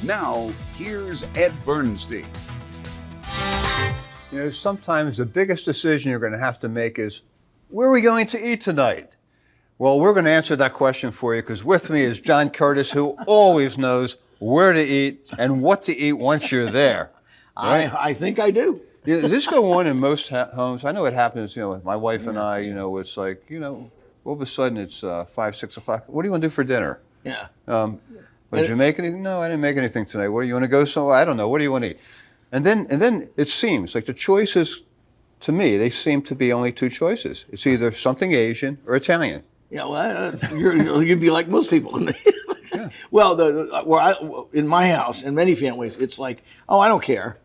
Now, here's Ed Bernstein. You know, sometimes the biggest decision you're going to have to make is, where are we going to eat tonight? Well, we're going to answer that question for you, because with me is John Curtas, who always knows where to eat and what to eat once you're there. Right? I think I do. Does this go on in most homes? I know it happens, with my wife and I, it's like, all of a sudden it's 5, 6 o'clock. What do you want to do for dinner? Yeah. Did you make anything? No, I didn't make anything tonight. Where do you want to go? So I don't know. What do you want to eat? And then it seems like the choices, to me, they seem to be only two choices. It's either something Asian or Italian. Yeah, well, you'd be like most people. Yeah. Well, in my house, in many families, it's like, oh, I don't care.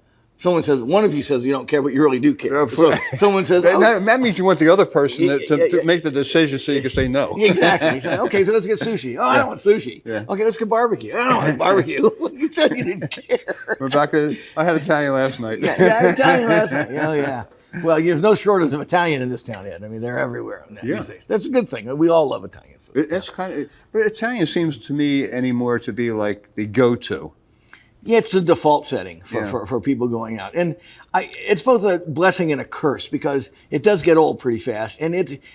One of you says you don't care, but you really do care. So someone says, that means you want the other person to make the decision so you can say no. Exactly. You say, okay, so let's get sushi. Oh, I don't want sushi. Yeah. Okay, let's get barbecue. I don't want barbecue. You said you didn't care. Rebecca, I had Italian last night. Yeah, I had Italian last night. Oh, yeah. Well, there's no shortage of Italian in this town, Ed. I mean, they're everywhere these days. That's a good thing. We all love Italian food. But Italian seems to me anymore to be like the go-to. Yeah, it's a default setting for people going out. And it's both a blessing and a curse, because it does get old pretty fast. And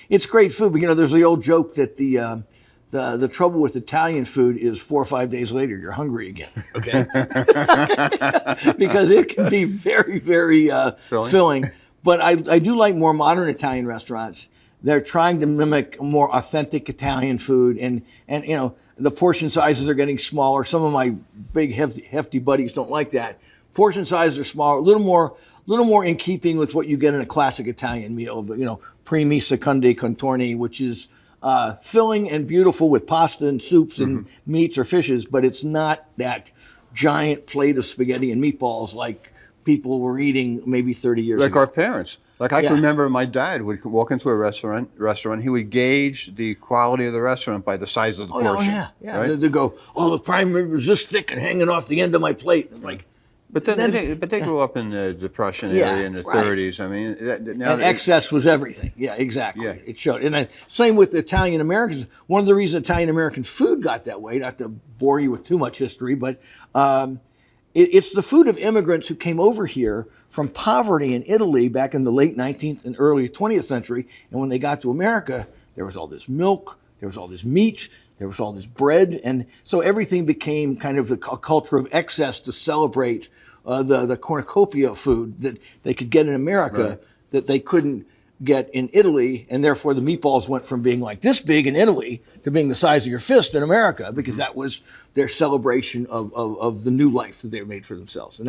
it's great food, but there's the old joke that the trouble with Italian food is 4 or 5 days later, you're hungry again, okay? Because it can be very, very filling. But I do like more modern Italian restaurants. They're trying to mimic more authentic Italian food, and the portion sizes are getting smaller. Some of my big hefty buddies don't like that. Portion sizes are smaller, a little more in keeping with what you get in a classic Italian meal. Primi, secondi, contorni, which is filling and beautiful with pasta and soups and meats or fishes, but it's not that giant plate of spaghetti and meatballs like people were eating maybe 30 years ago. Like our parents. Like I can remember my dad would walk into a restaurant, he would gauge the quality of the restaurant by the size of the portion. Yeah. Right? They'd go, the prime rib was this thick and hanging off the end of my plate. And like, but they grew up in the Depression area in the 30s. I mean, excess was everything. Yeah, exactly. Yeah. It showed. And same with Italian Americans. One of the reasons Italian American food got that way, not to bore you with too much history, but it's the food of immigrants who came over here from poverty in Italy back in the late 19th and early 20th century. And when they got to America, there was all this milk, there was all this meat, there was all this bread. And so everything became kind of a culture of excess to celebrate the cornucopia of food that they could get in America that they couldn't get in Italy. And therefore the meatballs went from being like this big in Italy to being the size of your fist in America, because that was their celebration of the new life that they made for themselves. And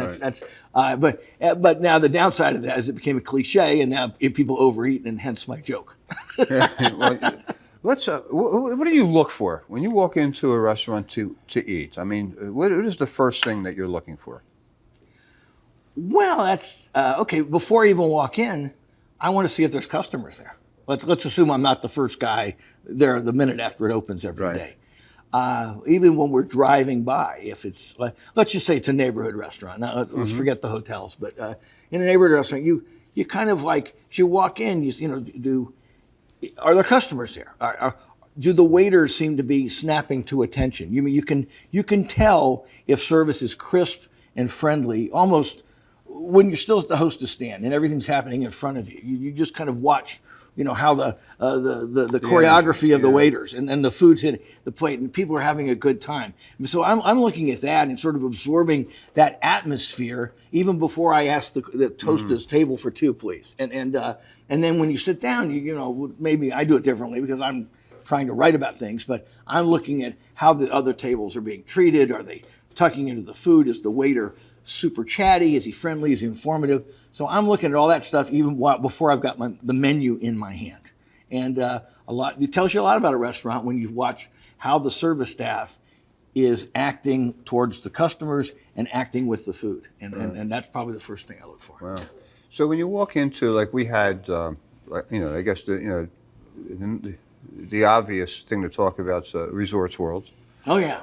but now the downside of that is it became a cliche, and now people overeat, and hence my joke. What do you look for when you walk into a restaurant to eat? I mean, what is the first thing that you're looking for? Well, that's okay. Before I even walk in, I want to see if there's customers there. Let's assume I'm not the first guy there the minute after it opens every day. Even when we're driving by, if it's let's just say it's a neighborhood restaurant. Now let's forget the hotels, but in a neighborhood restaurant, you kind of like, as you walk in, are there customers there? Do the waiters seem to be snapping to attention? You can tell if service is crisp and friendly almost when you're still at the hostess stand and everything's happening in front of you. You just kind of watch, how the choreography of the waiters and the food's hitting the plate and people are having a good time. And so I'm looking at that and sort of absorbing that atmosphere even before I ask the toasters table for two, please. And then when you sit down, maybe I do it differently because I'm trying to write about things, but I'm looking at how the other tables are being treated. Are they tucking into the food? Is the waiter super chatty? Is he friendly? Is he informative? So I'm looking at all that stuff even before I've got the menu in my hand. And it tells you a lot about a restaurant when you watch how the service staff is acting towards the customers and acting with the food. And that's probably the first thing I look for. Wow. So when you walk into, like we had, I guess the obvious thing to talk about is Resorts World. Oh yeah.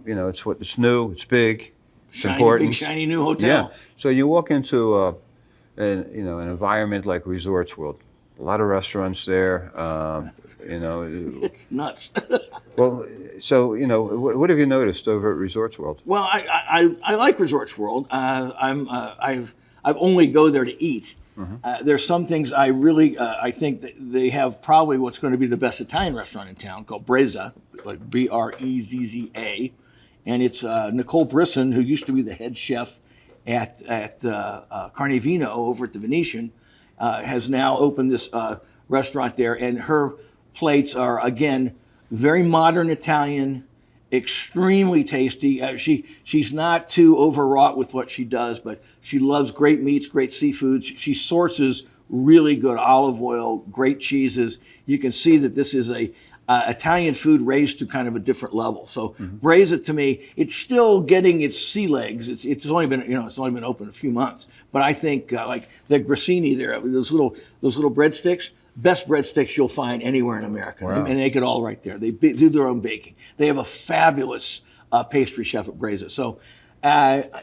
It's new, it's big, it's shiny, important. Big shiny new hotel. Yeah. So you walk into an environment like Resorts World. a lot of restaurants there. It's nuts. Well, so what have you noticed over at Resorts World? Well, I like Resorts World. I've only go there to eat. There's some things I really I think that they have probably what's going to be the best Italian restaurant in town called Brezza, like Brezza, and it's Nicole Brisson, who used to be the head chef at Carnevino over at the Venetian, has now opened this restaurant there, and her plates are again very modern Italian, extremely tasty. She's not too overwrought with what she does, but she loves great meats, great seafoods. She sources really good olive oil, great cheeses. You can see that this is a Italian food raised to kind of a different level. So Brezza, to me, it's still getting its sea legs. It's only been open a few months, but I think like the grissini there, those little breadsticks. Best breadsticks you'll find anywhere in America. Wow. And they make it all right there. They do their own baking. They have a fabulous pastry chef at Brezza. So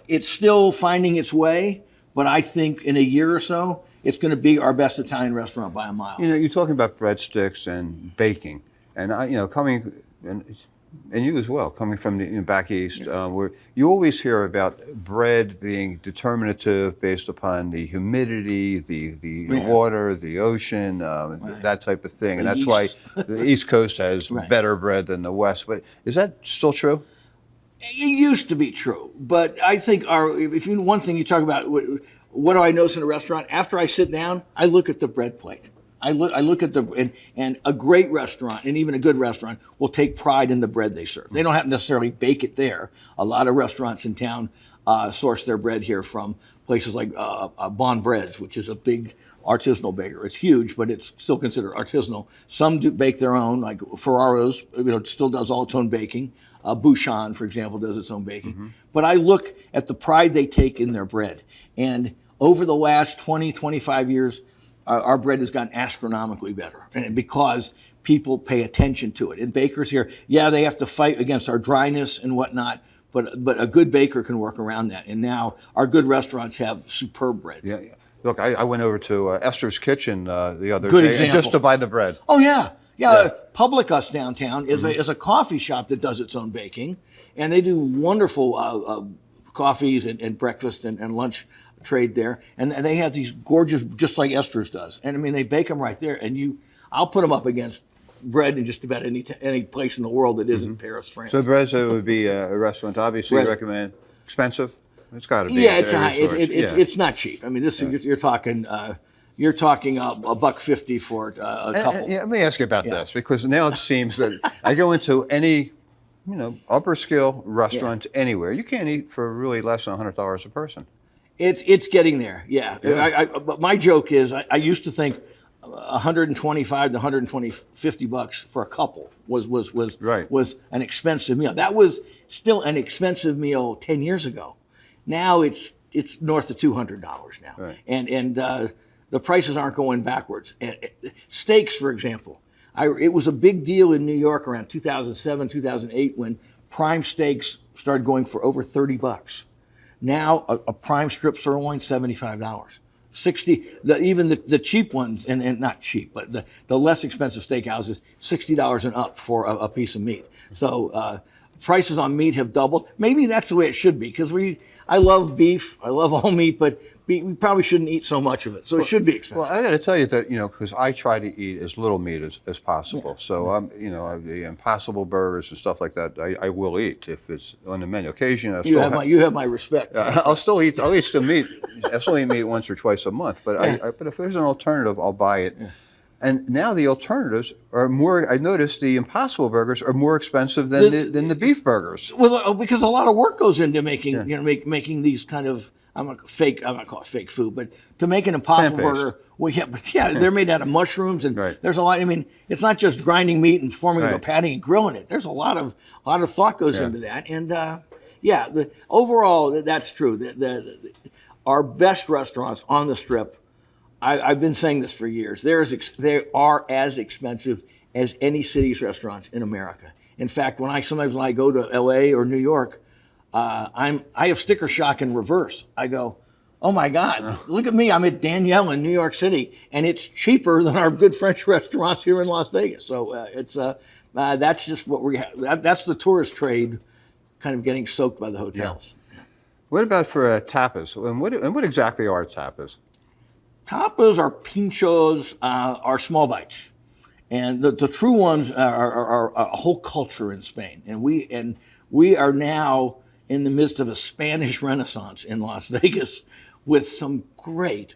it's still finding its way, but I think in a year or so, it's going to be our best Italian restaurant by a mile. You're talking about breadsticks and baking, and coming and you as well, coming from the back east, where you always hear about bread being determinative based upon the humidity, the water, the ocean, that type of thing. And that's why the East Coast has better bread than the West. But is that still true? It used to be true, but I think one thing you talk about, what do I notice in a restaurant? After I sit down, I look at the bread plate. I look at and a great restaurant, and even a good restaurant, will take pride in the bread they serve. They don't have to necessarily bake it there. A lot of restaurants in town source their bread here from places like Bon Breads, which is a big artisanal baker. It's huge, but it's still considered artisanal. Some do bake their own, like Ferraro's, still does all its own baking. Bouchon, for example, does its own baking. But I look at the pride they take in their bread. And over the last 20, 25 years, our bread has gotten astronomically better, and because people pay attention to it. And bakers here, they have to fight against our dryness and whatnot, but a good baker can work around that. And now our good restaurants have superb bread. Yeah. Look, I went over to Esther's Kitchen the other Good day example. Just to buy the bread. Oh yeah. Publicus downtown is a coffee shop that does its own baking, and they do wonderful coffees and breakfast and lunch trade there, and they have these gorgeous, just like Esther's does. And I mean, they bake them right there, and I'll put them up against bread in just about any place in the world that isn't Paris, France. So Brezza would be a restaurant. Obviously, you recommend expensive. It's got to be. Yeah, it's not cheap. I mean, you're talking $1.50 for a couple. Let me ask you about this, because now it seems that I go into any upper scale restaurant anywhere, you can't eat for really less than $100 a person. It's getting there, but my joke is, I used to think $125 to $150 for a couple was an expensive meal. That was still an expensive meal 10 years ago. Now it's north of $200 now, and the prices aren't going backwards. Steaks, for example, it was a big deal in New York around 2007, 2008 when prime steaks started going for over $30. Now a prime strip sirloin, $75. $60. Even the cheap ones, and not cheap, but the less expensive steakhouses, $60 and up for a piece of meat. So prices on meat have doubled. Maybe that's the way it should be, because I love beef, I love all meat, but we probably shouldn't eat so much of it. So it should be expensive. Well, I got to tell you that, because I try to eat as little meat as possible. Yeah. So the Impossible burgers and stuff like that, I will eat if it's on the menu. Occasionally, you have my respect. I'll still eat some meat. I still eat meat once or twice a month. But but if there's an alternative, I'll buy it. Yeah. And now the alternatives are more. I noticed the Impossible burgers are more expensive than the beef burgers. Well, because a lot of work goes into making making these kind of. I'm not call it fake food, but to make an Impossible burger, they're made out of mushrooms, and there's a lot. I mean, it's not just grinding meat and forming a patty and grilling it. There's a lot of thought goes into that, and overall that's true. Our best restaurants on the Strip, I've been saying this for years. They are as expensive as any city's restaurants in America. In fact, when I go to L.A. or New York. I have sticker shock in reverse. I go, Oh my God! Look at me. I'm at Danielle in New York City, and it's cheaper than our good French restaurants here in Las Vegas. So that's just what we have. That's the tourist trade, kind of getting soaked by the hotels. Yeah. What about for tapas? And what exactly are tapas? Tapas are pinchos, are small bites, and the true ones are a whole culture in Spain. And we are now in the midst of a Spanish Renaissance in Las Vegas, with some great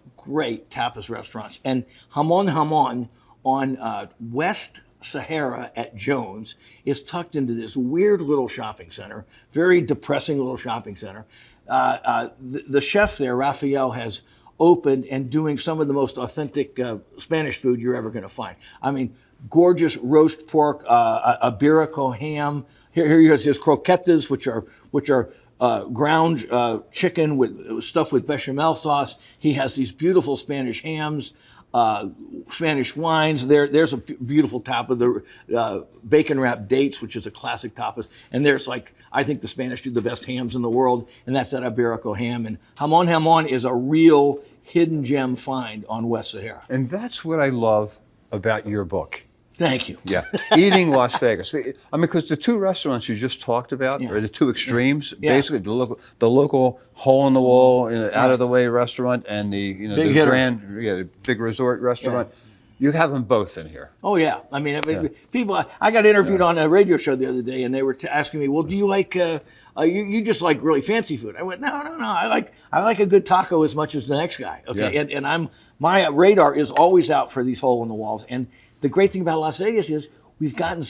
tapas restaurants. And Jamon on West Sahara at Jones is tucked into this weird little shopping center, very depressing little shopping center. The chef there, Rafael, has opened and doing some of the most authentic Spanish food you're ever going to find. I mean, gorgeous roast pork, Iberico ham. Here he has his croquetas, which are ground chicken with stuffed with bechamel sauce. He has these beautiful Spanish hams, Spanish wines. There's a beautiful tapa, the bacon wrapped dates, which is a classic tapas. And there's I think the Spanish do the best hams in the world, and that's that Iberico ham. And Jamon is a real hidden gem find on West Sahara. And that's what I love about your book. Thank you. Yeah, Eating Las Vegas. I mean, because the two restaurants you just talked about are the two extremes. Yeah. Basically, the local hole in the wall, out of the way restaurant, and the Big hitter. the big resort restaurant. Yeah. You have them both in here. Oh yeah, I mean, people. I got interviewed on a radio show the other day, and they were asking me, "Well, do you like you just like really fancy food?" I went, "No. I like a good taco as much as the next guy." Okay, yeah. and my radar is always out for these hole in the walls. And the great thing about Las Vegas is we've gotten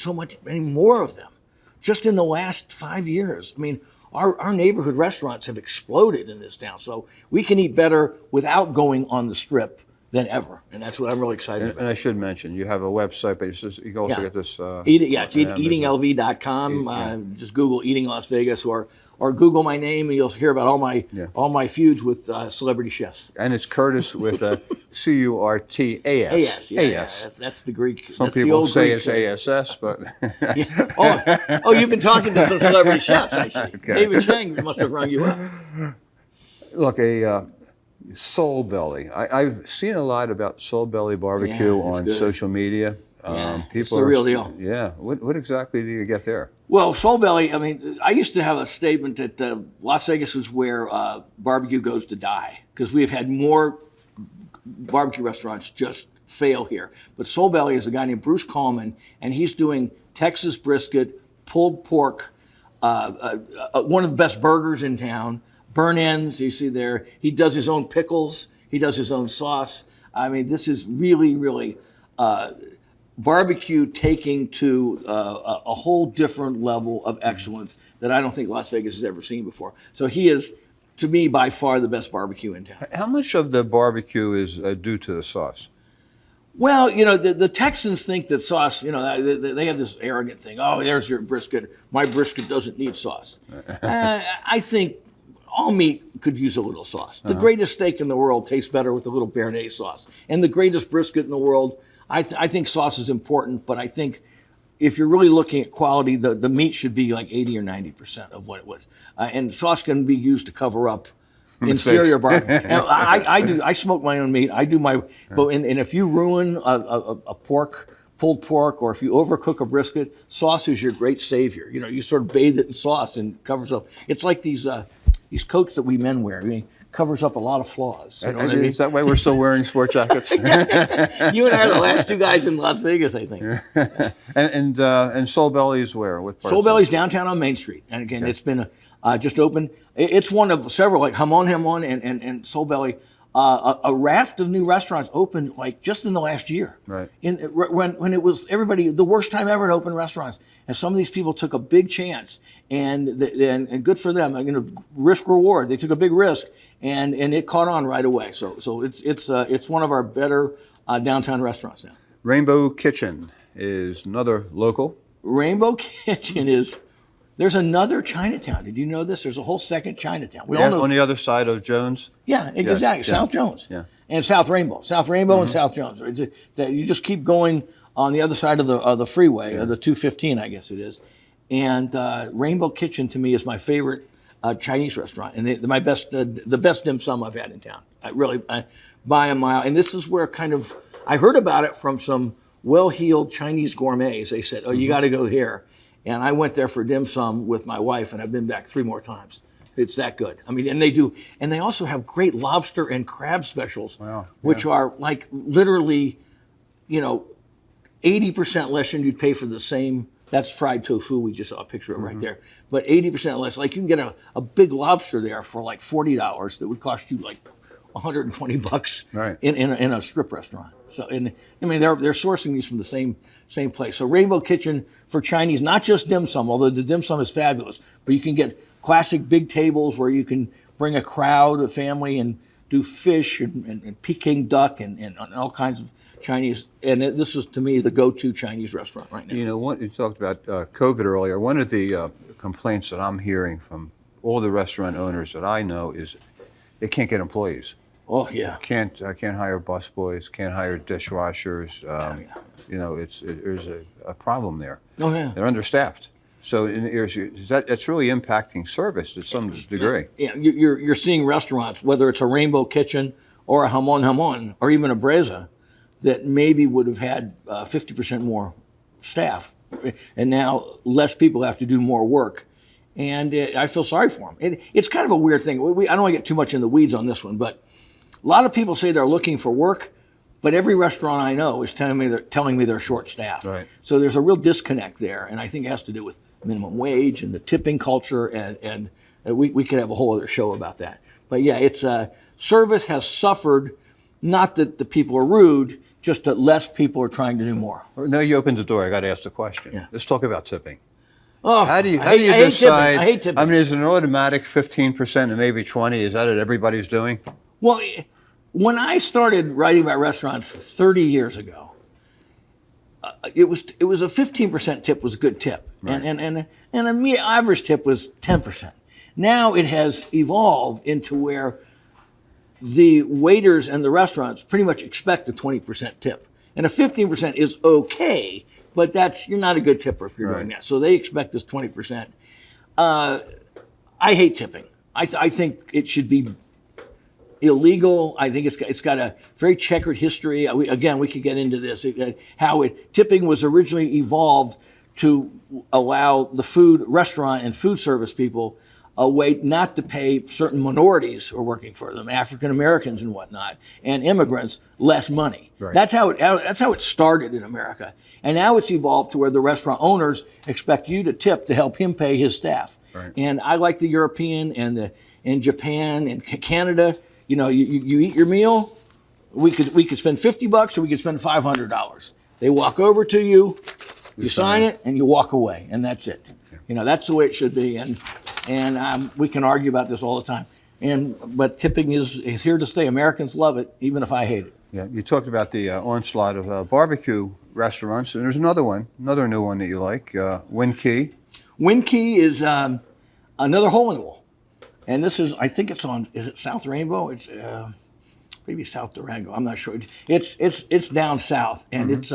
many more of them, just in the last 5 years. I mean, our neighborhood restaurants have exploded in this town, so we can eat better without going on the strip than ever, and that's what I'm really excited about. And I should mention, you have a website, but you can also get this. It's eatinglv.com. Just Google Eating Las Vegas, or Google my name, and you'll hear about all my feuds with celebrity chefs. And it's Curtas with a Curtas. AS. That's the Greek. Some people say it's ASS, but Oh, you've been talking to some celebrity chefs, I see. Okay. David Chang must have rung you up. Look, Soul Belly. I've seen a lot about Soul Belly barbecue on social media. It's the real deal. Yeah. What exactly do you get there? Well, Soul Belly, I mean, I used to have a statement that Las Vegas is where barbecue goes to die, because we have had more barbecue restaurants just fail here. But Soul Belly is a guy named Bruce Coleman, and he's doing Texas brisket, pulled pork, one of the best burgers in town, burn ends, you see there. He does his own pickles. He does his own sauce. I mean, this is really barbecue taking to a whole different level of excellence that I don't think Las Vegas has ever seen before. So he is, to me, by far the best barbecue in town. How much of the barbecue is due to the sauce? Well, the Texans think that sauce, they have this arrogant thing. Oh, there's your brisket. My brisket doesn't need sauce. I think all meat could use a little sauce. The greatest steak in the world tastes better with a little béarnaise sauce. And the greatest brisket in the world, I think sauce is important, but I think if you're really looking at quality, the meat should be like 80 or 90% of what it was. And sauce can be used to cover up inferior barbecue. I smoke my own meat. I do my, and if you ruin a pulled pork, or if you overcook a brisket, sauce is your great savior. You sort of bathe it in sauce and covers up. It's like these coats that we men wear. I mean, covers up a lot of flaws. You know what I mean? Is that why we're still wearing sport jackets? You and I are the last two guys in Las Vegas, I think. And Soul Belly is where? What part? Soul Belly's downtown on Main Street. And again, it's been just open. It's one of several, like Jamon and Soul Belly. A raft of new restaurants opened just in the last year. Right. When it was the worst time ever to open restaurants, and some of these people took a big chance, and good for them. Risk reward. They took a big risk, and it caught on right away. So it's one of our better downtown restaurants now. Rainbow Kitchen is another local. Rainbow Kitchen is. There's another Chinatown. Did you know this? There's a whole second Chinatown. We all know on the other side of Jones. Yeah, exactly. South Jones. Yeah. And South Rainbow. And South Jones. You just keep going on the other side of the freeway, or the 215, I guess it is. And Rainbow Kitchen, to me, is my favorite Chinese restaurant, and they're my best, the best dim sum I've had in town. I by a mile. And this is where I heard about it from some well-heeled Chinese gourmets. They said, "Oh, you got to go here," and I went there for dim sum with my wife, and I've been back 3 more times. It's that good. I mean, and they also have great lobster and crab specials, which are like literally, 80% less than you'd pay for the same. That's fried tofu. We just saw a picture of it right there. But 80% less. Like you can get a big lobster there for like $40 that would cost you like $120 in a strip restaurant. So, and I mean, they're sourcing these from the same place. So Rainbow Kitchen for Chinese, not just dim sum, although the dim sum is fabulous, but you can get classic big tables where you can bring a crowd, a family, and do fish and Peking duck and all kinds of Chinese. And this is, to me, the go-to Chinese restaurant right now. You talked about COVID earlier. One of the complaints that I'm hearing from all the restaurant owners that I know is they can't get employees. Oh, yeah. Can't hire busboys, can't hire dishwashers. There's a problem there. Oh, yeah. They're understaffed. So that's really impacting service to some degree. Yeah, you're seeing restaurants, whether it's a Rainbow Kitchen or a Hamon or even a Breza, that maybe would have had 50% more staff, and now less people have to do more work. And I feel sorry for them. It's kind of a weird thing. I don't want to get too much in the weeds on this one, but a lot of people say they're looking for work, but every restaurant I know is telling me they're short-staffed. Right. So there's a real disconnect there, and I think it has to do with minimum wage and the tipping culture, and we could have a whole other show about that. But yeah, it's service has suffered, not that the people are rude, just that less people are trying to do more. Now you opened the door, I got to ask the question. Yeah. Let's talk about tipping. Oh, How do you I decide? hate tipping. I mean, is it an automatic 15% and maybe 20? Is that what everybody's doing? Well, when I started writing about restaurants 30 years ago, it was a 15% tip was a good tip, Right. and a average tip was 10%. Now it has evolved into where the waiters and the restaurants pretty much expect a 20% tip, and a 15% is okay, but you're not a good tipper if you're doing that. So they expect this 20%. I hate tipping. I think it should be illegal. I think it's got a very checkered history. We could get into this, tipping was originally evolved to allow the restaurant and food service people a way not to pay certain minorities who are working for them, African Americans and whatnot, and immigrants, less money. Right. That's how it started in America. And now it's evolved to where the restaurant owners expect you to tip to help him pay his staff. Right. And I like the European and in Japan and Canada, you eat your meal, we could spend $50 or we could spend $500. They walk over to you, you sign it, and you walk away, and that's it. Yeah. That's the way it should be. And we can argue about this all the time. But tipping is here to stay. Americans love it, even if I hate it. Yeah, you talked about the onslaught of barbecue restaurants, and there's another new one that you like, Win Key. Win Key is another hole in the wall. And this is, I think it's on, is it South Rainbow? It's maybe South Durango. I'm not sure. It's down south, and it's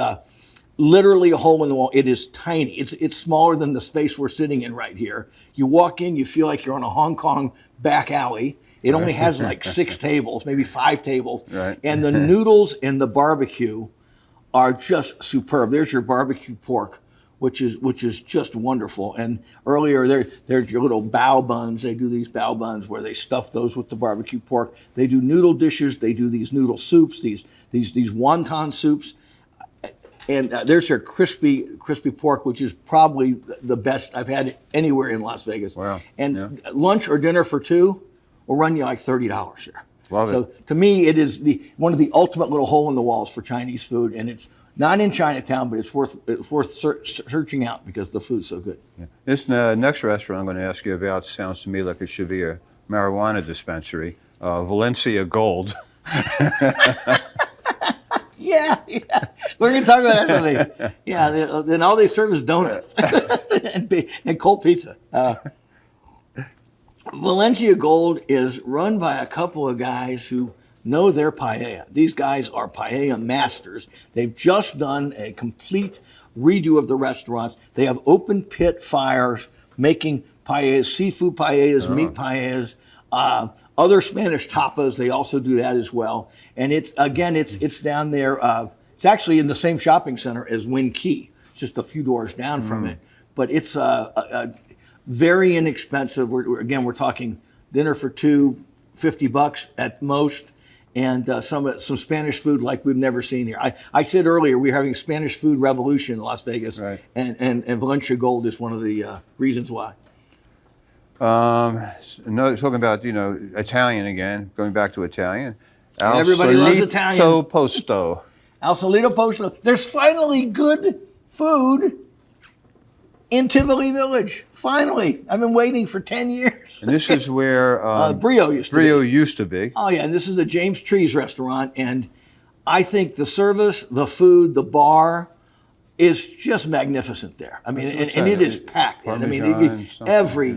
literally a hole in the wall. It is tiny. It's smaller than the space we're sitting in right here. You walk in, you feel like you're on a Hong Kong back alley. It only has like 6 tables, maybe 5 tables. Right. And the noodles and the barbecue are just superb. There's your barbecue pork, which is just wonderful. And earlier, there's your little bao buns. They do these bao buns where they stuff those with the barbecue pork. They do noodle dishes. They do these noodle soups, these wonton soups. And there's their crispy pork, which is probably the best I've had anywhere in Las Vegas. Wow. And lunch or dinner for 2 will run you like $30 here. Love it. To me, it is one of the ultimate little hole in the walls for Chinese food, and it's not in Chinatown, but it's worth searching out because the food's so good. Yeah. This next restaurant I'm going to ask you about sounds to me like it should be a marijuana dispensary, Valencia Gold. Yeah. We're going to talk about that someday. Yeah, then all they serve is donuts and cold pizza. Valencia Gold is run by a couple of guys who know their paella. These guys are paella masters. They've just done a complete redo of the restaurants. They have open pit fires making paellas, seafood paellas, meat paellas, other Spanish tapas. They also do that as well. And it's down there. It's actually in the same shopping center as Wynn Key. It's just a few doors down from it. But it's very inexpensive. We're talking dinner for two, $50 at most, and some Spanish food like we've never seen here. I said earlier we're having a Spanish food revolution in Las Vegas, right. and Valencia Gold is one of the reasons why. Talking about Italian again, going back to Italian. Everybody loves Italian. Al Solito Posto. There's finally good food in Tivoli Village. Finally. I've been waiting for 10 years. And this is where Brio used to be. Oh, yeah. And this is the James Trees restaurant. And I think the service, the food, the bar is just magnificent there. I mean, and it is packed. I mean,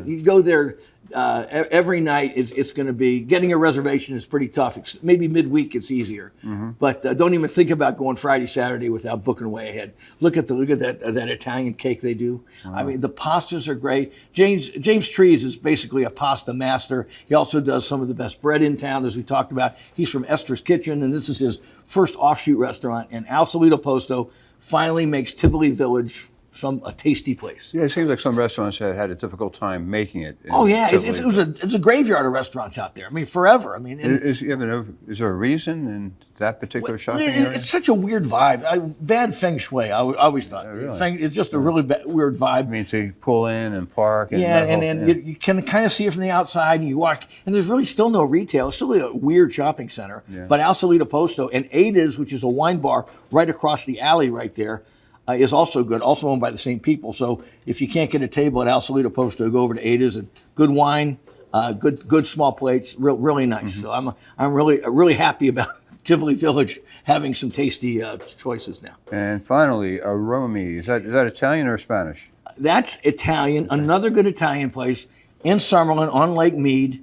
you go there every night. It's going to be, getting a reservation is pretty tough. Maybe midweek it's easier, but don't even think about going Friday, Saturday without booking way ahead. Look at that Italian cake they do. Wow. I mean, the pastas are great. James Trees is basically a pasta master. He also does some of the best bread in town, as we talked about. He's from Esther's Kitchen, and this is his first offshoot restaurant. And Al Solito Posto finally makes Tivoli Village a tasty place. Yeah, it seems like some restaurants have had a difficult time making it. It's a graveyard of restaurants out there. I mean, forever. I mean, is there a reason in that particular shopping area? It's such a weird vibe. Bad feng shui. I always thought it's just a really weird vibe. I mean, to pull in and park. And you can kind of see it from the outside, and you walk, and there's really still no retail. It's still a weird shopping center. Yeah. But Al Solito Posto and Ada's, which is a wine bar right across the alley right there, is also good, also owned by the same people. So if you can't get a table at Al Solito Posto, go over to Ada's, and good wine, good small plates, really nice. So I'm really happy about Tivoli Village having some tasty choices now. And finally, Romy, is that Italian or Spanish? That's Italian. Another good Italian place in Summerlin on Lake Mead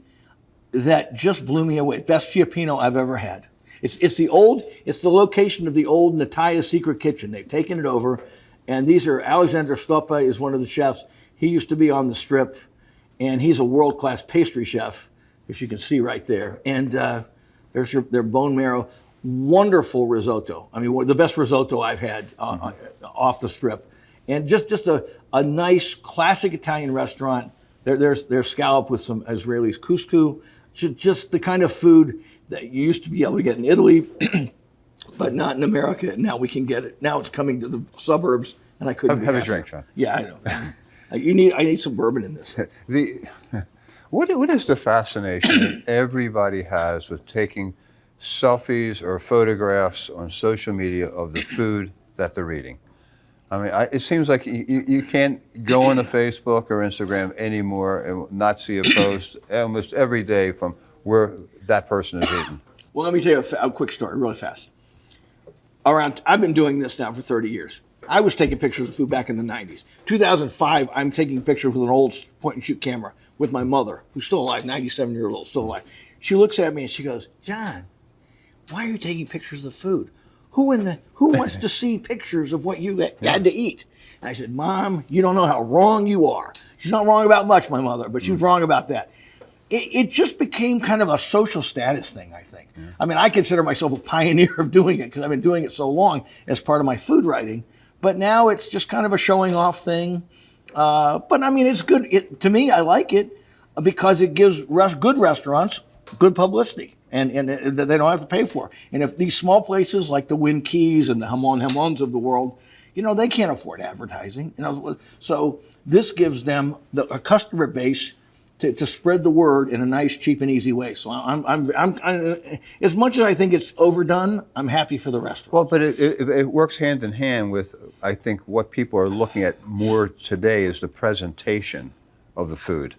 that just blew me away. Best Chiappino I've ever had. It's the location of the old Natalia's Secret Kitchen. They've taken it over, and these are Alexander Stoppa is one of the chefs. He used to be on the Strip, and he's a world-class pastry chef, as you can see right there. And there's their bone marrow, wonderful risotto. I mean, the best risotto I've had off the Strip, and just a nice classic Italian restaurant. There's scallop with some Israeli couscous, just the kind of food that you used to be able to get in Italy, but not in America. Now we can get it. Now it's coming to the suburbs, and I couldn't have a drink, John. Yeah, I know. I need some bourbon in this. What is the fascination that everybody has with taking selfies or photographs on social media of the food that they're eating? I mean, it seems like you can't go on the Facebook or Instagram anymore and not see a post almost every day from where that person is eating. Well, let me tell you a quick story, really fast. I've been doing this now for 30 years. I was taking pictures of food back in the 90s. 2005, I'm taking pictures with an old point-and-shoot camera with my mother, who's still alive, 97 years old, still alive. She looks at me and she goes, "John, why are you taking pictures of the food? Who wants to see pictures of what you had to eat?" And I said, "Mom, you don't know how wrong you are." She's not wrong about much, my mother, but she was wrong about that. It just became kind of a social status thing, I think. Yeah. I mean, I consider myself a pioneer of doing it because I've been doing it so long as part of my food writing. But now it's just kind of a showing off thing. But I mean, it's good. To me, I like it because it gives good restaurants good publicity and that they don't have to pay for. And if these small places like the Wynn Keys and the Hamons of the world, they can't afford advertising. So this gives them a customer base to spread the word in a nice, cheap, and easy way. So I'm as much as I think it's overdone, I'm happy for the restaurant. Well, but it works hand in hand with, I think, what people are looking at more today is the presentation of the food.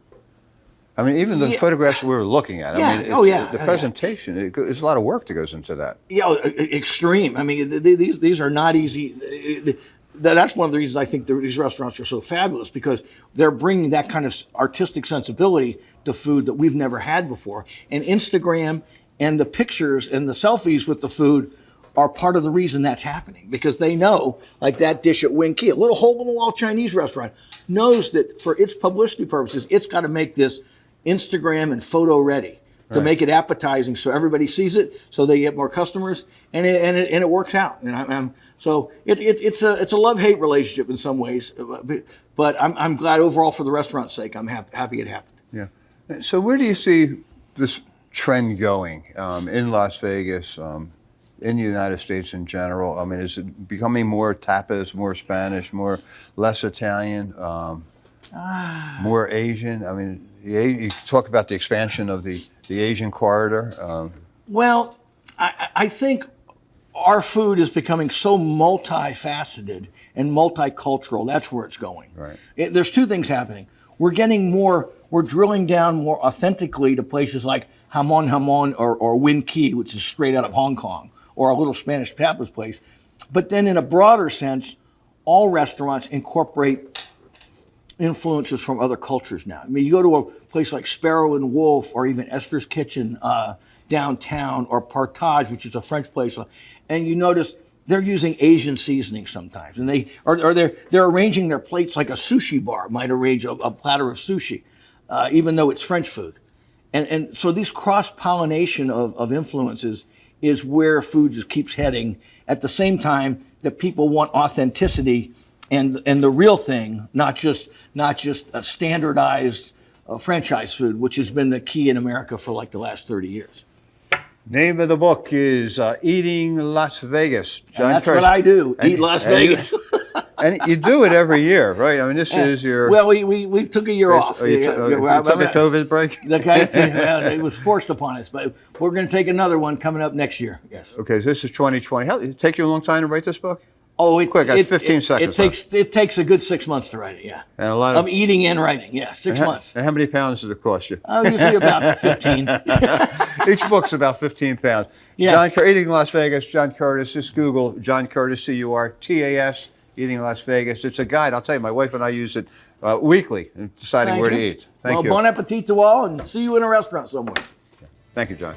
I mean, even the photographs we were looking at. Yeah. I mean, the presentation. There's a lot of work that goes into that. Yeah, extreme. I mean, these are not easy. That's one of the reasons I think these restaurants are so fabulous, because they're bringing that kind of artistic sensibility to food that we've never had before. And Instagram and the pictures and the selfies with the food are part of the reason that's happening, because they know, like that dish at Wing Key, a little hole-in-the-wall Chinese restaurant, knows that for its publicity purposes, it's got to make this Instagram and photo ready to make it appetizing, so everybody sees it, so they get more customers, and it works out. And so it's a love-hate relationship in some ways, but I'm glad overall for the restaurant's sake. I'm happy it happened. Yeah. So where do you see this trend going in Las Vegas, in the United States in general? I mean, is it becoming more tapas, more Spanish, less Italian, more Asian? I mean, you talk about the expansion of the Asian corridor. Well, I think our food is becoming so multifaceted and multicultural. That's where it's going. Right. There's two things happening. We're drilling down more authentically to places like Hamon or Win Key, which is straight out of Hong Kong, or a little Spanish tapas place. But then in a broader sense, all restaurants incorporate influences from other cultures now. I mean, you go to a place like Sparrow and Wolf, or even Esther's Kitchen downtown, or Partage, which is a French place, and you notice they're using Asian seasoning sometimes, and they're arranging their plates like a sushi bar might arrange a platter of sushi, even though it's French food. And so these cross-pollination of influences is where food just keeps heading, at the same time that people want authenticity and the real thing, not just a standardized franchise food, which has been the key in America for like the last 30 years. Name of the book is Eating Las Vegas. John That's Curtas. what I do, eat Las Vegas. And you do it every year, right? I mean, this is your... Well, we took a year off. You took a COVID break? It was forced upon us, but we're going to take another one coming up next year, yes. Okay, so this is 2020. How, it take you a long time to write this book? Oh, quick, that's 15 seconds. It takes a good 6 months to write it, yeah. And a lot of eating and writing, yeah, 6 months. And how many pounds does it cost you? Oh, usually about 15. Each book's about 15 pounds. Yeah. Eating Las Vegas, John Curtas. Just Google John Curtas, Curtas, Eating Las Vegas. It's a guide. I'll tell you, my wife and I use it weekly in deciding where to eat. Thank you. Bon appetit to all, and see you in a restaurant somewhere. Thank you, John.